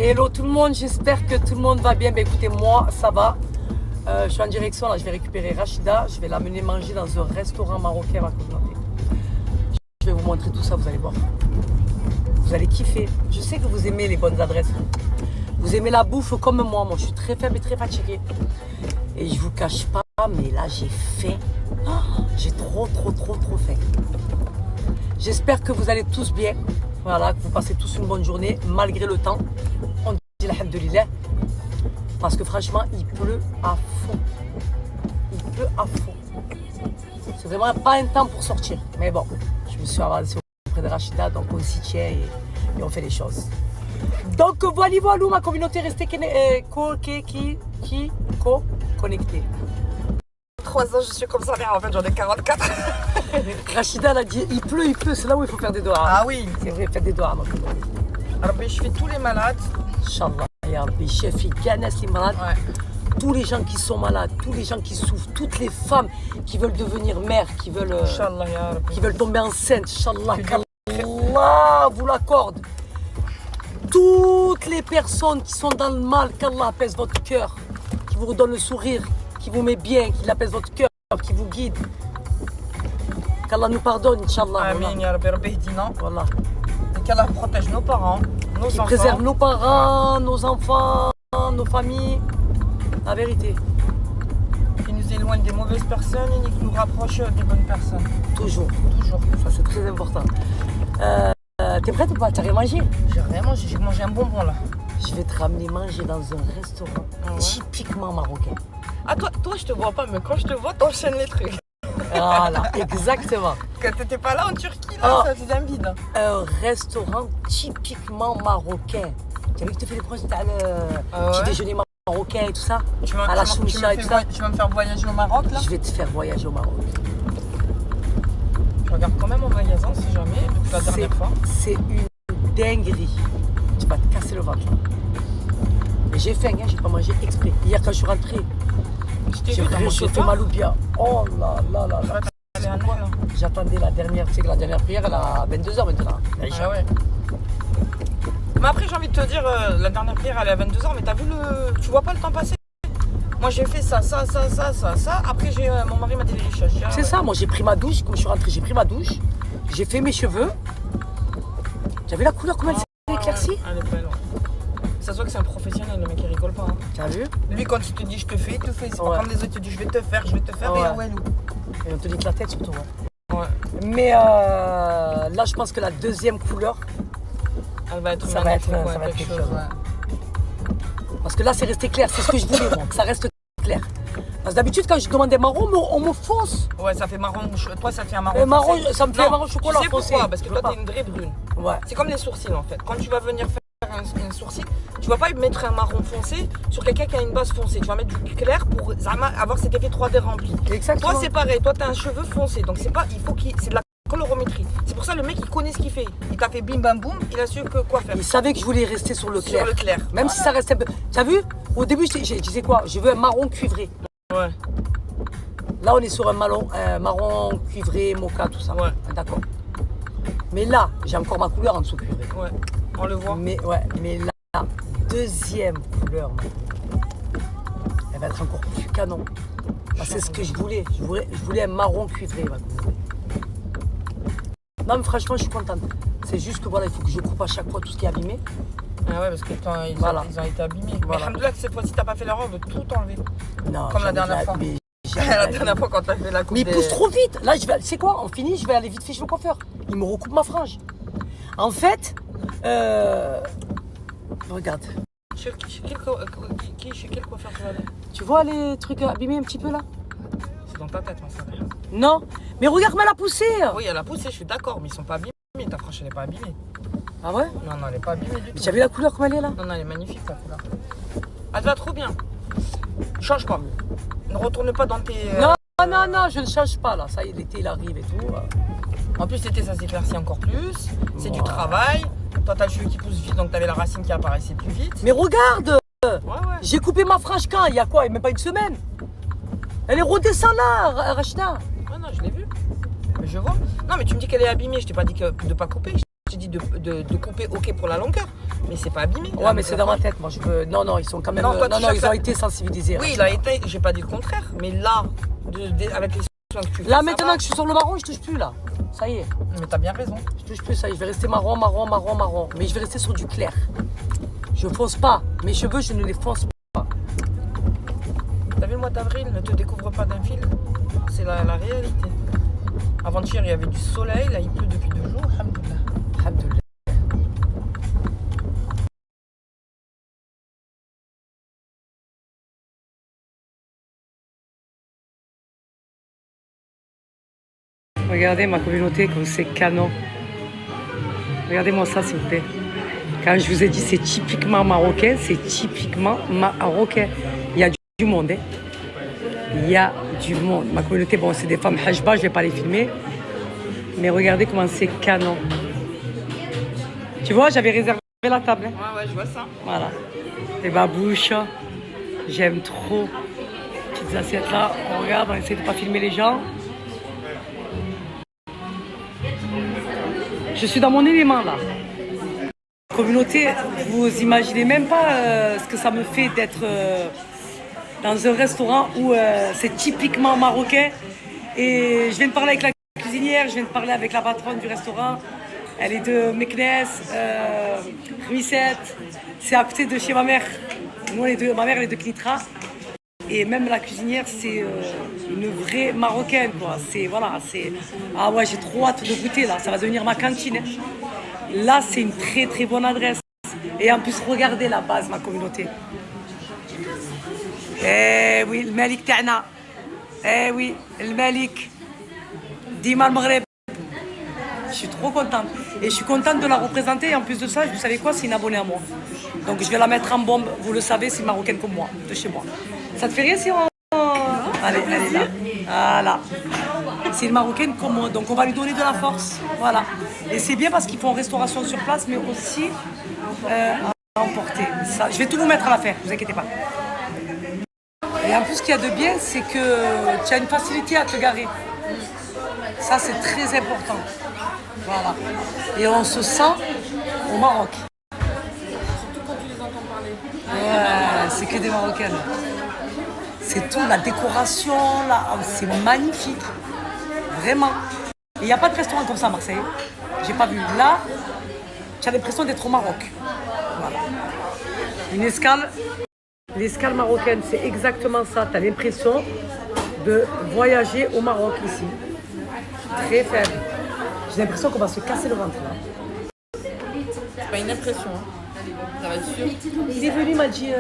Hello tout le monde, j'espère que tout le monde va bien. Écoutez, moi ça va. Je suis en direction, là je vais récupérer Rachida. Je vais l'amener manger dans un restaurant marocain à ma communauté. Je vais vous montrer tout ça, vous allez voir. Vous allez kiffer. Je sais que vous aimez les bonnes adresses. Vous aimez la bouffe comme moi. Moi je suis très faible et très fatiguée. Et je vous cache pas, mais là j'ai faim. Oh, j'ai trop faim. J'espère que vous allez tous bien. Voilà, que vous passez tous une bonne journée malgré le temps. On dit alhamdoulilah. Parce que franchement, il pleut à fond. Il pleut à fond. C'est vraiment pas un temps pour sortir. Mais bon, je me suis avancée auprès de Rachida, donc on s'y tient et on fait les choses. Donc voilà, ma communauté, restez connectée. 3 ans, je suis comme ça, mais en fait j'en ai 44. Rachida elle a dit il pleut, c'est là où il faut faire des doigts. Ah oui. C'est vrai, faites des doigts. Alors ben, je fais tous les malades. Inch'Allah, ya Rabbi, chef, il gagne les malades. Ouais. Tous les gens qui sont malades, tous les gens qui souffrent, toutes les femmes qui veulent devenir mères, qui veulent tomber enceintes, Inch'Allah, qu'Allah vous l'accorde. Toutes les personnes qui sont dans le mal, qu'Allah apaise votre cœur, qui vous redonne le sourire, qui vous met bien, qui apaise votre cœur, qui vous guide. Qu'Allah nous pardonne, Inch'Allah. Amin, ya Rabbi, Rabbi Hedina. Voilà. Et qu'Allah protège nos parents, nos enfants. Préserve nos parents, nos enfants, nos familles. La vérité. Qui nous éloigne des mauvaises personnes et qui nous rapproche des bonnes personnes. Toujours. Toujours. Ça c'est très important. T'es prête ou pas? T'as rien mangé? J'ai rien mangé, j'ai mangé un bonbon là. Je vais te ramener manger dans un restaurant typiquement marocain. Ah toi je te vois pas, mais quand je te vois, t'enchaînes les trucs. Voilà, exactement. Quand t'étais pas là en Turquie, là, ça faisait un vide. Un restaurant typiquement marocain. Tu as vu que tu fais les proches, t'as le petit déjeuner marocain et tout ça? À la choucha et tout ça. Tu vas me faire voyager au Maroc là? Je vais te faire voyager au Maroc. Je regarde quand même en magasin si jamais, depuis la dernière fois. C'est une dinguerie. Tu vas te casser le ventre. Mais j'ai faim, j'ai pas mangé exprès. Hier quand je suis rentrée, j'ai réchauffé ma loubia. Oh là là là là. J'attendais la dernière, tu sais que la dernière prière elle est à 22h maintenant. Ah ouais. Mais après j'ai envie de te dire, la dernière prière elle est à 22h, mais t'as vu tu vois pas le temps passer? Moi j'ai fait ça. Après mon mari m'a dit les choses. C'est ça, moi j'ai pris ma douche, comme je suis rentrée, j'ai pris ma douche, j'ai fait mes cheveux. T'as vu la couleur, comment elle s'est éclaircie? Elle est belle, ouais. Ça se voit que c'est un professionnel, le mec il rigole pas. Hein. T'as vu? Lui quand il te dit je te fais, il te fait. C'est pas comme les autres, il te dit je vais te faire, et ouais nous. Et on te dit que la tête surtout. Ouais. Mais là je pense que la deuxième couleur, Elle va être Ça va être, magnifique, ça va être quelque chose. ouais. Parce que là, c'est resté clair. C'est ce que je voulais, moi, que ça reste clair. Parce que d'habitude, quand je demande des marrons, on me fonce. Ouais, ça fait marron. Toi, ça te fait un marron. Marron, foncé. ça me fait Non, un marron chocolat Tu sais foncé. pourquoi? Parce que Je veux toi, pas. t'es une vraie brune. Ouais. C'est comme les sourcils, en fait. Quand tu vas venir faire un sourcil, tu vas pas mettre un marron foncé sur quelqu'un qui a une base foncée. Tu vas mettre du clair pour avoir cet effet 3D rempli. Exactement. Toi, c'est pareil. Toi, t'as un cheveu foncé. Donc, c'est pas. C'est de la colorométrie. C'est pour ça le mec, il connaît ce qu'il fait. Il t'a fait bim bam boum. Il a su quoi faire. Il savait que je voulais rester sur le clair. Sur le clair. Même si ça restait. Tu as vu? Au début, je disais quoi? Je veux un marron cuivré. Ouais. Là, on est sur un marron cuivré, mocha, tout ça. Ouais. D'accord. Mais là, j'ai encore ma couleur en dessous cuivré. Ouais. On le voit. Mais là, deuxième couleur, elle va être encore plus canon. C'est ce que je voulais. Je voulais un marron cuivré. Non, mais franchement, je suis contente. C'est juste que voilà, il faut que je coupe à chaque fois tout ce qui est abîmé. Ah ouais, parce que ils ont été abîmés. Voilà. Mais alhamdoulilah que cette fois-ci, t'as pas fait l'erreur de tout enlever. Non, Comme la dernière fois. La dernière fois quand t'as fait la coupe. Mais il pousse trop vite. Là, c'est quoi? On finit, je vais aller vite fait chez le coiffeur. Il me recoupe ma frange. En fait, regarde. Chez quel coiffeur tu vas aller? Tu vois les trucs abîmés un petit peu là? C'est dans ta tête, ma soeur. Non. Mais regarde-moi la poussée. Oui, elle a poussé, je suis d'accord, mais ils sont pas abîmés. Ta frange, elle est pas abîmée. Ah ouais? Non, elle est pas abîmée du tout. Tu as vu la couleur comme elle est là? Non, elle est magnifique, ta couleur. Elle te va trop bien. Change pas. Ne retourne pas dans tes. Non, je ne change pas là. Ça y est, l'été il arrive et tout. En plus, l'été, ça s'éclaircit encore plus. C'est du travail. Toi, t'as le cheveu qui pousse vite, donc t'avais la racine qui apparaissait plus vite. Mais regarde! Ouais. J'ai coupé ma frange quand? Il y a quoi? Il n'y a même pas une semaine. Elle est redescendue là, Rachida. Ouais, non, je l'ai vu. Mais je vois. Non, mais tu me dis qu'elle est abîmée. Je t'ai pas dit de pas couper. Je t'ai dit de couper, ok, pour la longueur. Mais c'est pas abîmé. Ouais, mais c'est dans ma tête. Moi, je veux. Non, ils sont quand même. Non, toi, ils ont été sensibilisés. Oui, il a été. J'ai pas dit le contraire. Mais là, avec les soins que tu fais. Là, maintenant que je suis sur le marron, je touche plus là. Ça y est. Mais t'as bien raison. Je touche plus, ça y est. Je vais rester marron. Mais je vais rester sur du clair. Je fonce pas. Mes cheveux, je ne les fonce pas. T'as vu le mois d'avril, ne te découvre pas d'un fil. C'est la réalité. Avant-hier, il y avait du soleil. Là, il pleut depuis 2 jours. Alhamdoulilah. Alhamdoulilah. Regardez ma communauté comme c'est canon. Regardez-moi ça s'il vous plaît. Quand je vous ai dit c'est typiquement marocain, c'est typiquement marocain. Il y a du monde. Hein. Il y a du monde. Ma communauté, bon, c'est des femmes hajba, je ne vais pas les filmer. Mais regardez comment c'est canon. Tu vois, j'avais réservé la table. Hein. Ouais, je vois ça. Voilà. Les babouches. J'aime trop. Petites assiettes là. On regarde, on essaie de ne pas filmer les gens. Je suis dans mon élément là. Communauté, vous imaginez même pas ce que ça me fait d'être dans un restaurant où c'est typiquement marocain. Et je viens de parler avec la cuisinière, je viens de parler avec la patronne du restaurant. Elle est de Meknes, Ruisset. C'est à côté de chez ma mère. Nous, ma mère elle est de Knitra. Et même la cuisinière, c'est une vraie marocaine, quoi. Ah ouais, j'ai trop hâte de goûter, là. Ça va devenir ma cantine. Hein. Là, c'est une très, très bonne adresse. Et en plus, regardez la base, ma communauté. Eh oui, le Malik Ta'na. Eh oui, le Malik. Dima Maghreb. Je suis trop contente. Et je suis contente de la représenter. Et en plus de ça, vous savez quoi, c'est une abonnée à moi. Donc, je vais la mettre en bombe. Vous le savez, c'est une marocaine comme moi, de chez moi. Ça te fait rire si on... Allez, là. Voilà. C'est une marocaine comme moi, donc on va lui donner de la force. Voilà. Et c'est bien parce qu'ils font restauration sur place, mais aussi à emporter. Ça, je vais tout vous mettre à l'affaire, ne vous inquiétez pas. Et en plus, ce qu'il y a de bien, c'est que tu as une facilité à te garer. Ça, c'est très important. Voilà. Et on se sent au Maroc. Surtout quand tu les entends parler. Ouais, c'est que des Marocaines. C'est tout, la décoration, là, c'est magnifique. Vraiment. Il n'y a pas de restaurant comme ça à Marseille. J'ai pas vu. Là, tu as l'impression d'être au Maroc. Voilà. Une escale. L'escale marocaine, c'est exactement ça. Tu as l'impression de voyager au Maroc ici. Très faible. J'ai l'impression qu'on va se casser le ventre là. C'est pas pas une impression. Hein. Ça va être sûr. Il est venu, il m'a dit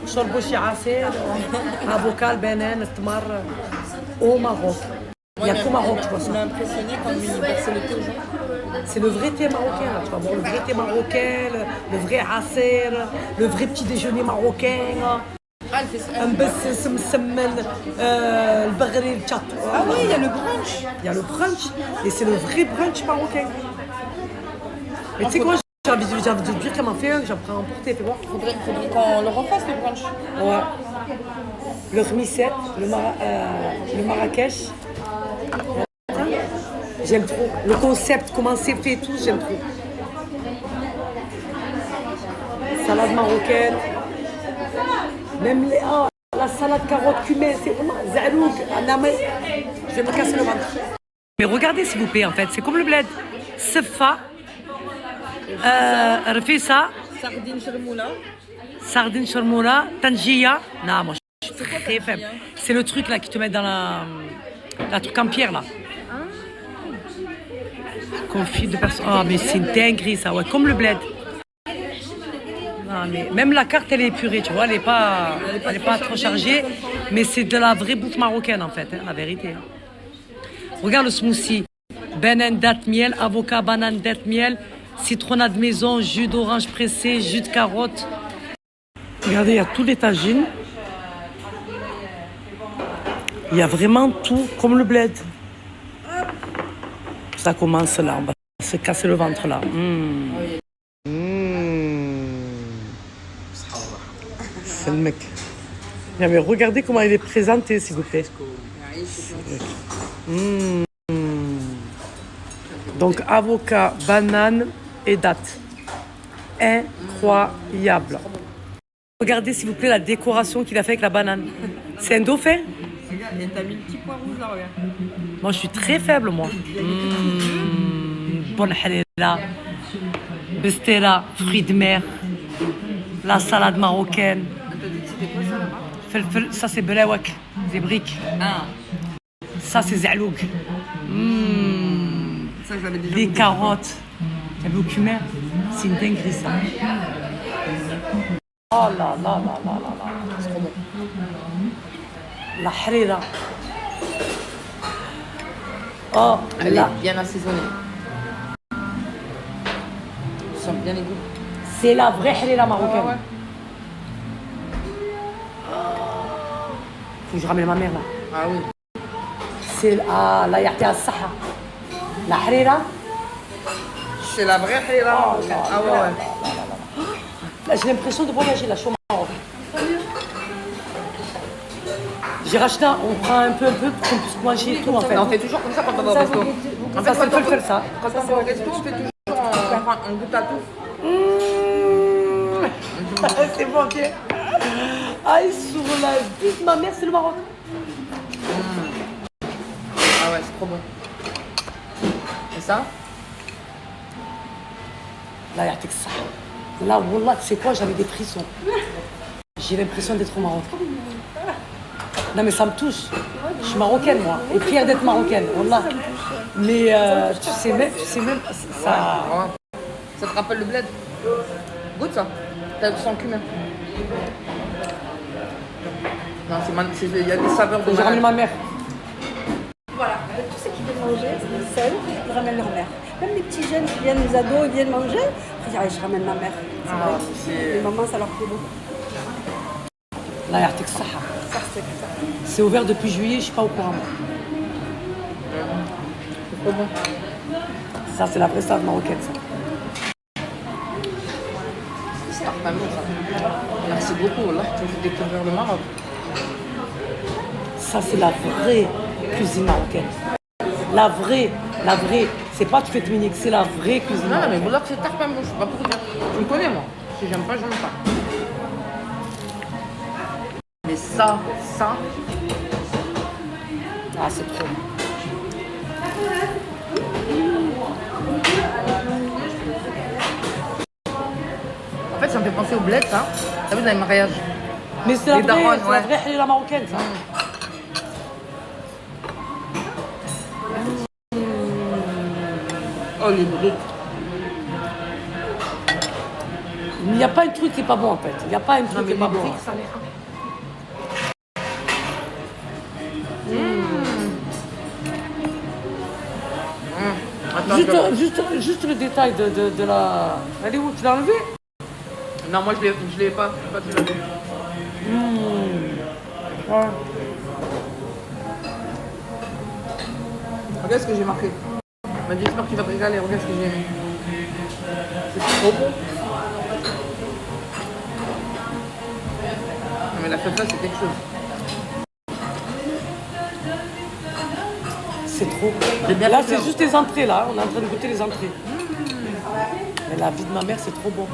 شربوا شي عصير avocat, banane, tmar au Maroc. Il y a qu'au Maroc, tu vois ça. Ça m'a impressionné quand il versait le thé aux gens. C'est le vrai thé marocain, là, tu vas voir le vrai thé marocain, le vrai عصير, le vrai petit déjeuner marocain. Ah, elle fait ça. مبسس مسمن البغري الشاطو. Ah oui, il y a le brunch. Il y a le brunch et c'est le vrai brunch marocain. Mais tu sais quoi, j'ai envie de dire qu'elle m'en fait un, j'en prends un porté, tu vois. Faudrait qu'on le refasse le brunch. Ouais. Le remisette, le Marrakech. J'aime trop. Le concept, comment c'est fait, tout, j'aime trop. Salade marocaine. Même la salade carotte cumin, c'est vraiment zalouk. Je vais me casser le ventre. Mais regardez s'il vous plaît, en fait, c'est comme le bled. Sefa, Rfissa, Sardine chermoula. Sardine Sharmoula, Tangia. Non, moi je suis très faible. C'est le truc là qui te met dans la truc en pierre là. Confit de personnes. Oh, mais c'est une dinguerie ça, ouais, comme le bled. Non, mais même la carte elle est épurée, tu vois, elle est pas trop chargée, mais c'est de la vraie bouffe marocaine en fait, hein, la vérité. Hein. Regarde le smoothie. Banane, date, miel, avocat, banane, date, miel, citronnade maison, jus d'orange pressé, jus de carotte. Regardez, il y a tous les tagines. Il y a vraiment tout, comme le bled. Ça commence là, on va se casser le ventre là. C'est le mec. Non, mais regardez comment il est présenté, s'il vous plaît. Donc, avocat, banane et date. Incroyable. Regardez, s'il vous plaît, la décoration qu'il a fait avec la banane. C'est un dauphin. Regarde, t'as mis le petit point rouge là, regarde. Moi, je suis très faible, moi. Bonne halala. Bestera, fruits de mer. La salade marocaine. Ça, c'est belawak. Des briques. Ah, Ça, c'est zalouk. ça que j'avais déjà Des goûté. carottes. T'as vu au cumin? C'est une dinguerie, ça. Oh là là là là là là. C'est trop bon. La harira. Oh, Elle là. est bien assaisonnée. Tu sens bien les goûts. C'est la vraie harira marocaine. Ouais. Faut que je ramène ma mère, là. Ah oui. C'est la yahtia saha. La harira. C'est la vraie halala marocaine. Ah ouais, ouais. Là, j'ai l'impression de voyager, là, je suis au Maroc. J'ai racheté, on prend un peu pour qu'on puisse manger tout, en fait. Non, on fait toujours comme ça quand on va au resto. En Ça, fait, c'est le faire, ça. Quand on va au resto, on fait toujours, on goûte à tout. C'est bon, ok. Aïe, sur la vie de ma mère, c'est le Maroc. Ah ouais, c'est trop bon. Et ça? Là, yahtik saha. Là, wallah, tu sais quoi, j'avais des frissons. J'ai l'impression d'être au Maroc. Non, mais ça me touche. Je suis marocaine, moi. Et fière d'être marocaine, wallah. Mais tu sais même, ça. Ouais. Ça te rappelle le bled? Goûte ça. T'as le sang cumin. Non, il y a des saveurs de J'ai ramené ma mère. Voilà, tous ceux qui viennent manger, seuls, ils ramènent leur mère. Même les petits jeunes qui viennent, les ados, ils viennent manger, ils disent, allez, je ramène ma mère. C'est vrai. Les mamans, ça leur plaît beaucoup. Là, yahtik saha. Ça, c'est ça. C'est ouvert depuis juillet, je suis pas au courant. C'est trop bon. Ça, c'est la vraie salade marocaine, ça. C'est pas bon ça. Merci beaucoup, là, tu me fais découvrir le Maroc. Ça, c'est la vraie cuisine marocaine. La vraie. C'est pas tu fais Dominique, c'est la vraie cuisine Non, mais marocaine. voilà que c'est tard quand même, je sais pas pour dire. Tu me connais, moi. Si j'aime pas, j'aime pas. Mais ça. Ah, c'est trop. En fait, ça me fait penser au bled, ça. T'as vu dans les mariages? Mais c'est la Les darons, vraie, ouais. halala marocaine, ça. Oh, les briques. Mais il n'y a pas un truc qui est pas bon en fait. Il n'y a pas un truc qui est pas bon. Ça l'est. Attends, Juste le détail de la... Elle est où? Tu l'as enlevé? non, moi je l'ai pas. Pas tu l'as vu. Ouais. Regarde ce que j'ai marqué. Elle m'a dit j'espère que tu vas te régaler. Regarde ce que j'ai aimé. C'est trop bon. Non, mais la fête là, c'est quelque chose. C'est trop. bien Là, fait c'est faire. juste les entrées, là. On est en train de goûter les entrées. Mais la vie de ma mère, c'est trop bon.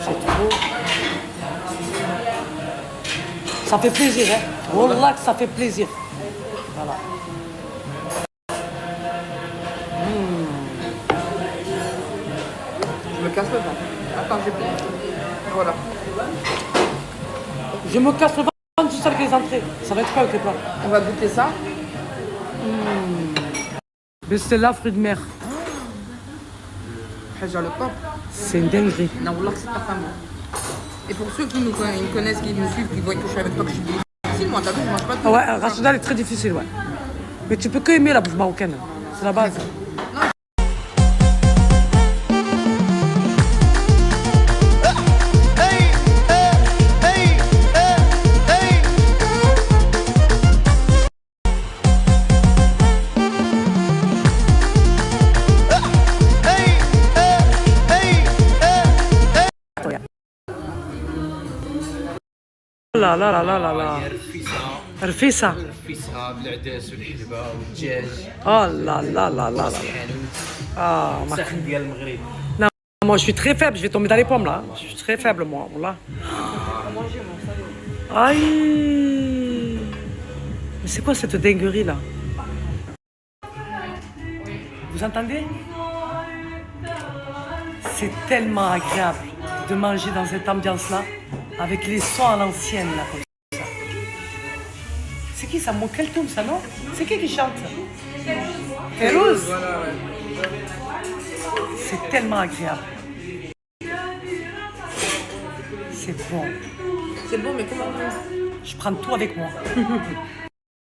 C'est trop. Ça fait plaisir, hein. Wallah que ça fait plaisir. Voilà. Je me casse le ventre. Attends, j'ai plus. Voilà. Je me casse le ventre juste avec les entrées. Ça va être quoi avec les plats? On va goûter ça. Mais c'est là, fruits de mer. Haja le corps. C'est une dinguerie. Non, Wallah, c'est pas femme. Et pour ceux qui nous connaissent, qui nous suivent, qui voient que je suis avec toi, que je suis difficile, moi, t'as vu, je mange pas de Ah ouais, Rachida, elle est très difficile, ouais. Mais tu peux que aimer la bouffe marocaine. C'est la base. لا لا لا لا لا رفيسة الفيسها بالعدس والحلبة والدجاج Oh là là là là là. الحانوت Ah, ma... الساخن ديال المغرب. Non, moi je suis très faible, je vais tomber dans les pommes là. Je suis très faible moi, voilà. Aïe. Mais c'est quoi cette dinguerie là? Vous entendez? C'est tellement agréable de manger dans cette ambiance-là, avec les sons à l'ancienne là, comme ça. C'est qui ça? Mokeltoum ça, non? C'est qui chante? Férouz. C'est tellement agréable. C'est bon. C'est bon, mais comment Je prends tout avec moi.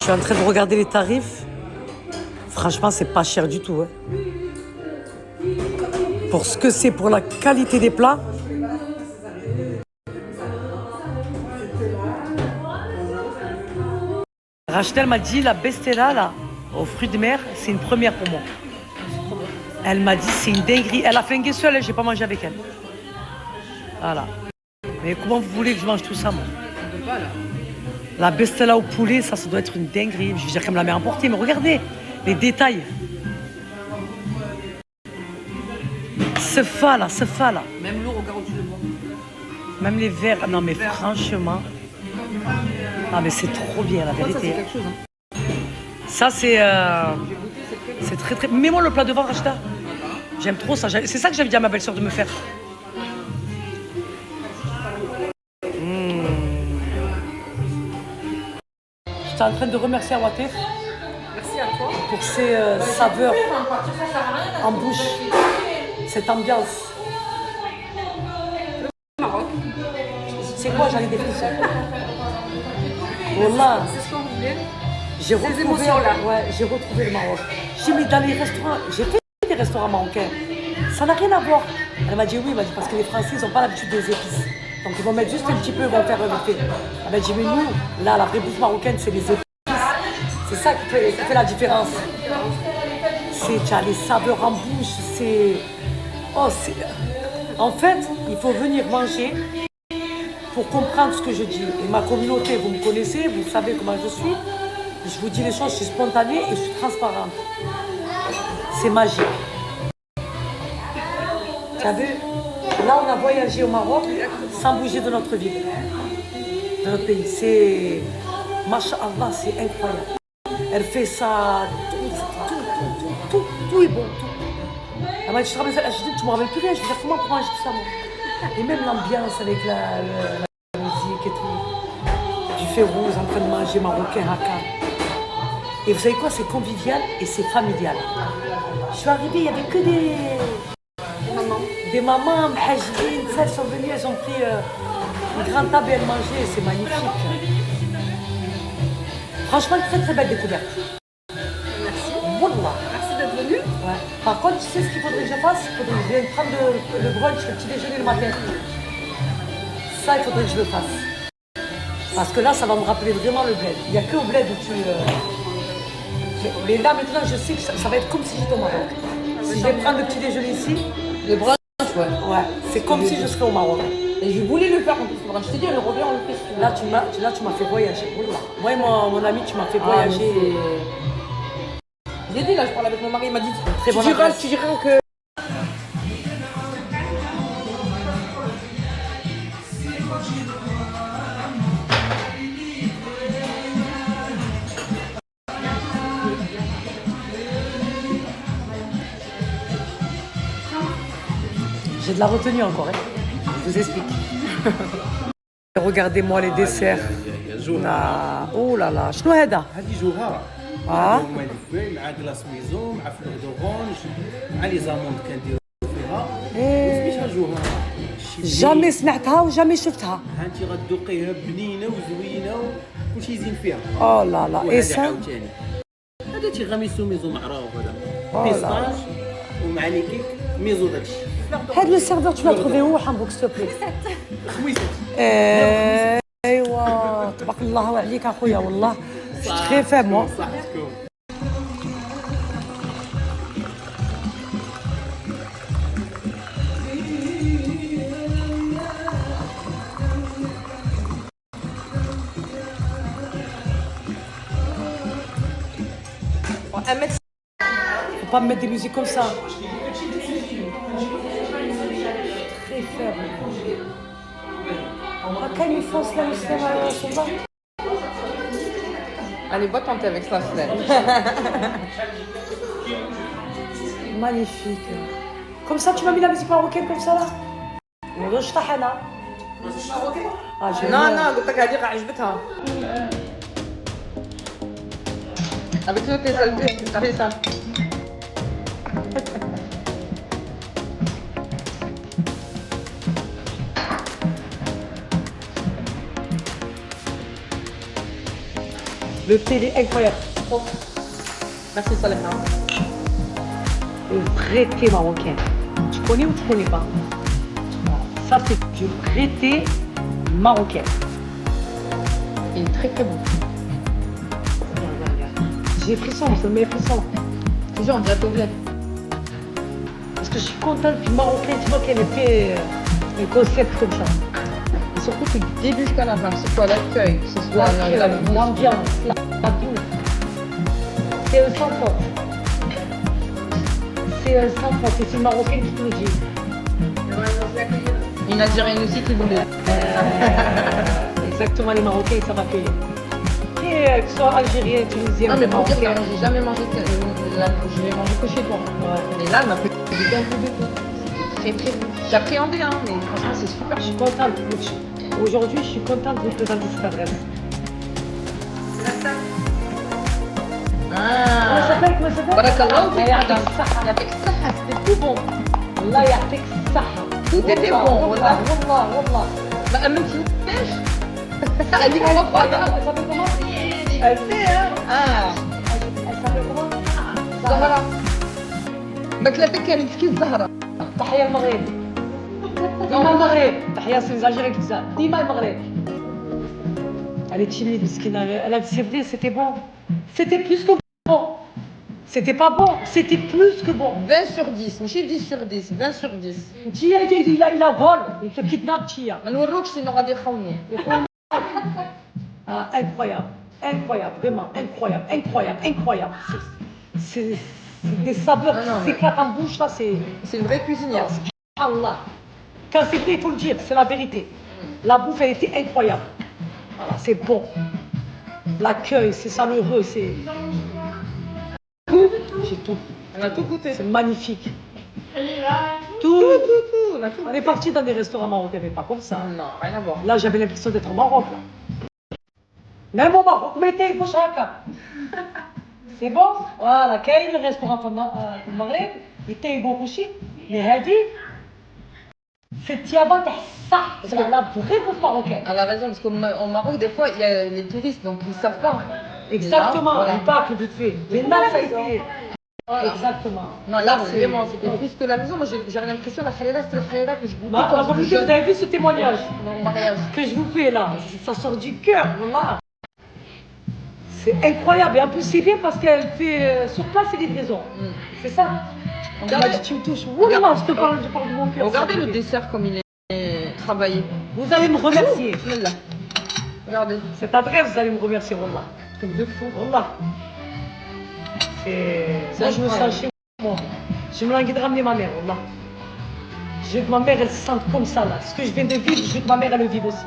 Je suis en train de regarder les tarifs. Franchement, c'est pas cher du tout, hein. Pour ce que c'est, pour la qualité des plats. Rachel m'a dit, la bestella, là, aux fruits de mer, c'est une première pour moi. Elle m'a dit, c'est une dinguerie. Elle a flingué seule, hein, j'ai pas mangé avec elle. Voilà. Mais comment vous voulez que je mange tout ça, moi? La bestella au poulet, ça doit être une dinguerie. Je veux dire qu'elle me la met emportée, mais regardez les détails. Ce fa là. Même l'eau, regarde où tu le vois. Même les verres. Non, mais franchement. Ah, mais c'est trop bien, la Ça, c'est vérité. quelque chose. Hein. Ça, c'est très, très. Mets-moi le plat devant, Rachida. J'aime trop ça. C'est ça que j'avais dit à ma belle-sœur de me faire. J'étais en train de remercier Awatef Merci à toi. pour ses saveurs en bouche, cette ambiance. Maroc. C'est quoi, j'allais des frissons? Wallah, C'est ce qu'on voulait. j'ai retrouvé, émotions-là. ouais, j'ai retrouvé le Maroc. J'ai mis dans les restaurants, j'ai fait des restaurants marocains. Ça n'a rien à voir. Elle m'a dit oui, parce que les Français, ils n'ont pas l'habitude des épices. Donc ils vont mettre juste un petit peu, ils vont faire vite fait. Elle m'a dit mais nous, là, la vraie bouffe marocaine, c'est les épices. C'est ça qui fait la différence. Tu as les saveurs en bouche, c'est... Oh, c'est... En fait, il faut venir manger pour comprendre ce que je dis. Et ma communauté, vous me connaissez, vous savez comment je suis. Je vous dis les choses, je suis spontanée et je suis transparente. C'est magique. Tu as vu? Là, on a voyagé au Maroc sans bouger de notre ville, de notre pays. C'est... Masha'Allah, c'est incroyable. Elle fait ça, tout est bon, tout. Elle m'a dit, tu me rappelles plus rien, je vais dire comment pour manger tout ça, moi. Et même l'ambiance avec la musique et tout. Du Férouz en train de manger marocain haka. Et vous savez quoi, c'est convivial et c'est familial. Je suis arrivée, il n'y avait que des Des mamans mhajlin, ça, elles sont venues, elles ont pris une grande table et elles mangeaient, c'est magnifique. Franchement, très très belle découverte. Merci. Wallah. Merci d'être venu. Ouais. Par contre, tu sais ce qu'il faudrait que je fasse? Il faudrait que je vienne prendre le brunch, le petit déjeuner le matin. Ça, il faudrait que je le fasse. Parce que là, ça va me rappeler vraiment le bled. Il n'y a que au bled où tu... Mais là, maintenant, je sais que ça va être comme si j'étais au Maroc. Si je vais prendre le petit déjeuner ici, Le brunch, ouais. ouais, c'est comme si je serais au Maroc. Et je voulais le faire en plus. Je t'ai dit, on revient, on le fait. Là, tu m'as fait voyager. Wallah. Moi et mon ami, tu m'as fait Ah, voyager. J'ai dit, là, je parle avec mon mari, il m'a dit, Très bonne adresse. tu diras que... J'ai de la retenue encore, hein. Je vous explique. Regardez-moi les desserts. Oh là là, شنو هذا؟ هذه جوهره هما الفاي مع كلاص ميزون مع فلوغ دورانج مع لي زاموند كنديرو فيها سميتها جوهره جامي سمعتها وجامي شفتها. ها انت غتذوقيها بنينه وزوينه وكلشي زين فيها Oh là là, et وهذا ça? عاوتاني هذا تيغاميسو ميزون معروف هذا Oh بيستاش ومع لي كيك ميزو داكشي هاد le serveur, tu l'as trouvé où, Hambouk, s'il te plaît? خويسات ايوا تبارك الله عليك اخويا والله. Je suis très faible moi. صحتكم Faut pas me mettre des musiques comme ça. Très faible. Ah, quand ils font cela, son bas. Allez, bois tenter avec ça, Fleur. Magnifique. Comme ça, tu m'as mis la musique marocaine comme ça là? Je t'ahana. Ah, j'ai Non, non, قلت لك هذه عجبتها. Avec ça, t'es salvé. T'as fait ça. Le thé il est incroyable. Merci, Salena. Le vrai thé marocain. Tu connais ou tu connais pas? Ça, c'est du vrai thé marocain. Il est très très bon. J'ai des frissons, ça me met des frissons. C'est genre, on dirait au bled. Parce que je suis contente du marocain, tu vois qu'elle ait fait un concept comme ça. Et surtout que du début jusqu'à la fin, que ce soit l'accueil, que ce soit L'ambiance, la bouffe. C'est un sans faute. C'est un sans faute, et c'est le marocain qui te le dit. Une Algérienne aussi qui voulait. Exactement, les Marocains, ils savent accueillir. Et que ce soit algérien, tunisien, Non, mais pour dire, marocain. j'ai jamais mangé que je l'ai mangé que chez toi. Mais là, elle m'a fait bien plus de tout. Très très bon. J'appréhendais, hein, mais franchement, c'est super. Je suis contente. Aujourd'hui, je suis contente de vous présenter cette adresse. Comment ça s'appelle? Comment ça s'appelle? Barakallah, Allah يعطيك الصحة. يعطيك الصحة, c'était tout bon. الله يعطيك الصحة. Tout était bon, والله والله. والله والله. ما أمنتيناش. Elle dit qu'on va pas. Elle s'appelle comment? Elle sait, hein. Ah, Elle s'appelle comment? زهرة. ماكلتك كانت كي الزهرة. تحية المغرب. ديما المغرب. تحية les Algériens qui ça. ديما المغرب. Elle est timide, mesquine. Elle a dit c'est vrai, c'était bon. C'était plus que bon. C'était pas bon, c'était plus que bon. 20 sur 10, ماشي 10 sur 10, 20 sur 10. Tia, il a vol. Il te kidnappe, Tia. ما نوروكش سينو غادي يخوني. Ah, incroyable, incroyable, vraiment incroyable, incroyable, incroyable. C'est des saveurs Non, non, qui mais- s'éclatent en bouche là, c'est. C'est une vraie cuisinière. Allah. Quand c'est vrai, il faut le dire, c'est la vérité. La bouffe, elle était incroyable. Voilà, c'est bon. L'accueil, c'est chaleureux, c'est. J'ai tout. On a tout goûté. C'est magnifique. Tout, Tout. tout, tout. On a tout On est parti dans des restaurants marocains, mais pas comme ça. Non, rien à voir. Là, j'avais l'impression d'être au Maroc. Là. Même au Maroc, mettez vos chacun. C'est bon? Voilà, كاين le restaurant في المغرب يتيبوا كلشي اللي هادي C'est Tiabat, ça. C'est la vraie bouffe marocaine. Elle a raison, parce qu'au Maroc, des fois, il y a les touristes, donc ils ne savent pas. Exactement, Voilà. il parle vite fait. Mais là, ça a été. Exactement. Non, là, vraiment, c'était plus que la maison. Moi, j'ai l'impression, la khalila, c'est la khalila que je goûtais Bah, quand vous avez vu ce témoignage mon mariage. que je vous fais là? Ça sort du cœur, voilà. C'est incroyable. Et en plus, c'est bien parce qu'elle fait sur place ses livraisons. C'est ça. On m'a dit, tu me touches. Voilà, je parle de mon cœur. Regardez le dessert comme il est travaillé. Vous allez me remercier. Bismillah. Regardez. Cette adresse, vous allez me remercier, Wallah. Truc de fou. Wallah. Moi, je me sens chez moi. Je me langue de ramener ma mère, Wallah. Je veux que ma mère, elle se sente comme ça, là. Ce que je viens de vivre, je veux que ma mère, elle le vive aussi.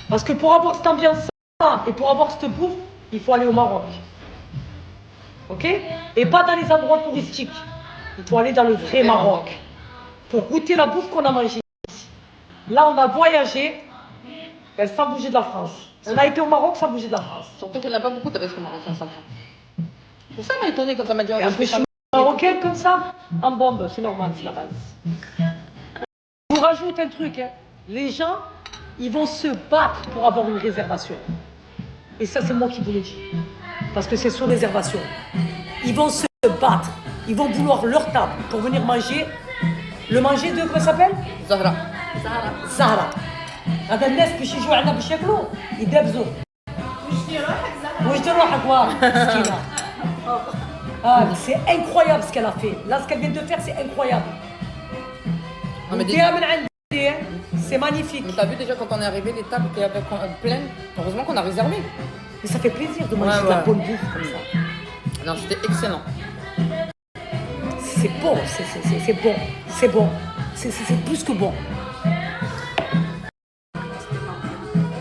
Parce que pour avoir cette ambiance-là et pour avoir cette bouffe, il faut aller au Maroc. Ok? Et pas dans les endroits touristiques. Il faut aller dans le vrai Maroc. Pour goûter la bouffe qu'on a mangée ici. Là, on a voyagé sans bouger de la France. On a été au Maroc sans bouger de la France. Surtout qu'il n'y en a pas beaucoup de restaurants marocains, ça. C'est ça qui m'a étonné quand elle m'a dit. Et en plus, je suis marocaine comme ça, en bombe, c'est normal, c'est la base. Je vous rajoute un truc, hein. Les gens, ils vont se battre pour avoir une réservation. Et ça, c'est moi qui vous le dis. Parce que c'est sur réservation. Ils vont se battre. Ils vont vouloir leur table pour venir manger. Le manger de, comment ça s'appelle? Zahra. Zahra. هذا الناس باش يجوا عندنا باش ياكلوا يدابزوا. واش دير روحك مسكينه. Ah, c'est incroyable ce qu'elle a fait. Là, ce qu'elle vient de faire, c'est incroyable. C'est magnifique. Mais t'as vu déjà quand on est arrivé, les tables étaient pleines. Heureusement qu'on a réservé. Mais ça fait plaisir de manger de la bonne bouffe comme ça. Non, c'était excellent. C'est bon, c'est bon, c'est bon. C'est plus que bon.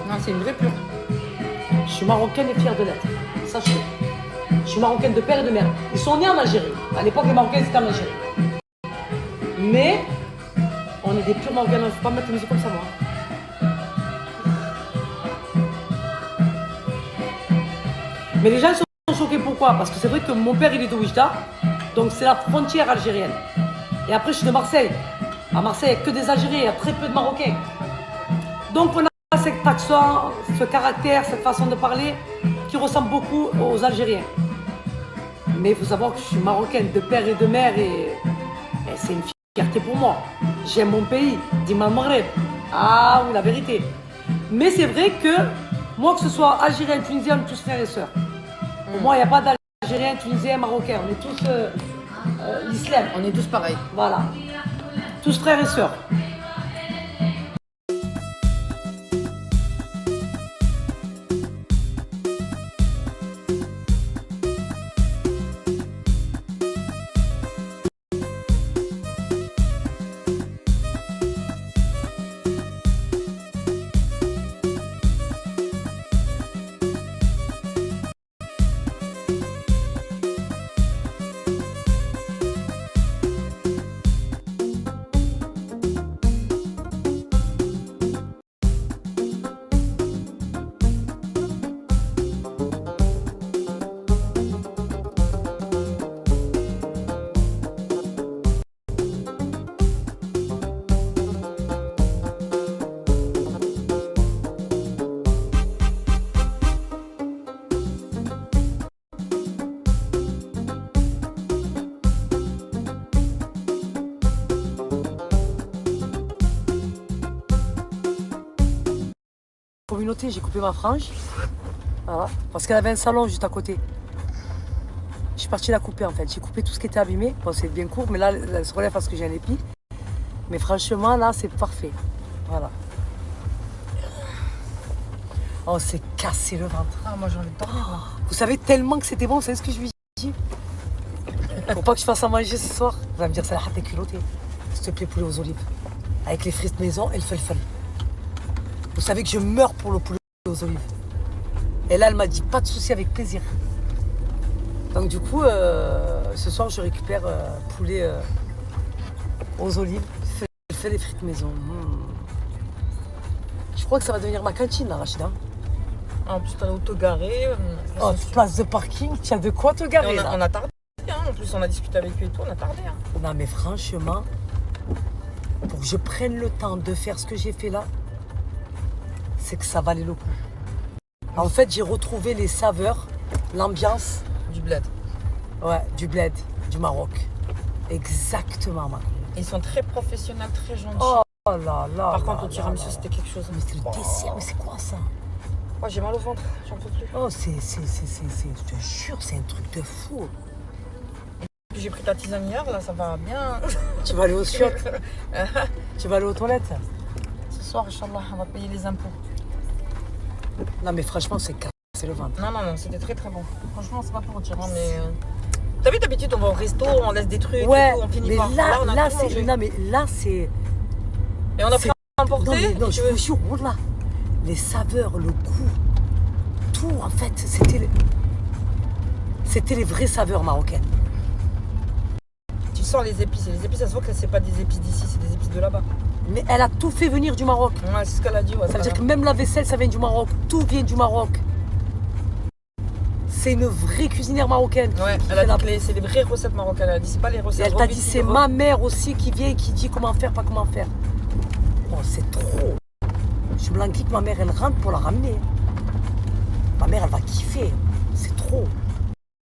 Non, c'est une vraie pure. Je suis marocaine et fière de l'être. Sachez. Je suis marocaine de père et de mère. Ils sont nés en Algérie. À l'époque, les Marocains étaient en Algérie. Mais, on est des purs Marocains. Il ne faut pas mettre la musique comme ça, moi. Mais les gens sont choqués. Pourquoi? Parce que c'est vrai que mon père, il est de Oujda. Donc, c'est la frontière algérienne. Et après, je suis de Marseille. À Marseille, il n'y a que des Algériens. Il y a très peu de Marocains. Donc, on a cet accent, ce caractère, cette façon de parler qui ressemble beaucoup aux Algériens. Mais il faut savoir que je suis marocaine de père et de mère et c'est une fierté pour moi. J'aime mon pays, dis-moi le Maghreb. Ah oui, la vérité. Mais c'est vrai que moi, que ce soit algérien, tunisien, on est tous frères et sœurs. Pour moi, il n'y a pas d'Algérien, tunisien, marocain. On est tous l'islam. On est tous pareils. Voilà. Tous frères et sœurs. Communauté, j'ai coupé ma frange, voilà, parce qu'elle avait un salon juste à côté. Je suis partie la couper en fait, j'ai coupé tout ce qui était abîmé, bon c'est bien court, mais là elle se relève parce que j'ai un épi. Mais franchement là c'est parfait, voilà. Oh c'est cassé le ventre. Ah, moi j'ai envie de dormir là. Vous savez tellement que c'était bon, vous savez ce que je lui dis? Faut pas que je fasse à manger ce soir. Elle va me dire, ça la t'es culotté. S'il te plaît, poulet aux olives. Avec les frites maison et le felfel. Vous savez que je meurs pour le poulet aux olives. Et là, elle m'a dit, pas de souci, avec plaisir. Donc du coup, ce soir, je récupère poulet aux olives, felfel et frites maison. Je crois que ça va devenir ma cantine, là, Rachida. En plus, t'as autogaré. Oh, place de parking, tu as de quoi te garer, là. On a tardé, hein. En plus, on a discuté avec lui et tout, on a tardé. Hein. Non, mais franchement, pour que je prenne le temps de faire ce que j'ai fait là, c'est que ça valait le coup. En fait, j'ai retrouvé les saveurs, l'ambiance, Du bled. ouais, du bled, du Maroc. Exactement, ma. Ils sont très professionnels, très gentils. Oh là là. Par contre, là, le tiramisu, là, là. c'était quelque chose. Mais c'est le dessert, mais c'est quoi ça? Moi, j'ai mal au ventre, j'en peux plus. Oh, je te jure, c'est un truc de fou. J'ai pris ta tisane hier, là, ça va bien. Tu vas aller aux chiottes. Tu vas aller aux toilettes. Ce soir, Inch'Allah, on va payer les impôts. Non, mais franchement, c'est cassé le ventre. Non, c'était très très bon. Franchement, c'est pas pour dire, hein, mais. T'as vu, d'habitude, on va au resto, on laisse des trucs, Ouais, et tout, on finit mais par. là, on a là, tout c'est. mangé. Non, mais là, c'est. Et on a c'est- pris à emporter. Non, mais non, et je tu veux- vous jure, voilà. Les saveurs, le goût, tout, en fait, c'était les vraies saveurs marocaines. Tu sens les épices. Et les épices, ça se voit que c'est pas des épices d'ici, c'est des épices de là-bas. Mais elle a tout fait venir du Maroc. Ouais, c'est ce qu'elle a dit. Ouais, Ça veut dire que même la vaisselle, ça vient du Maroc. Tout vient du Maroc. C'est une vraie cuisinière marocaine. Ouais, qui elle fait a la- dit que c'est les vraies recettes marocaines. Elle a dit, c'est pas les Et recettes. elle t'a dit, revues c'est de- ma mère aussi qui vient et qui dit comment faire, pas comment faire. Oh, c'est trop. Je suis blanqui que ma mère, elle rentre pour la ramener. Ma mère, elle va kiffer. C'est trop.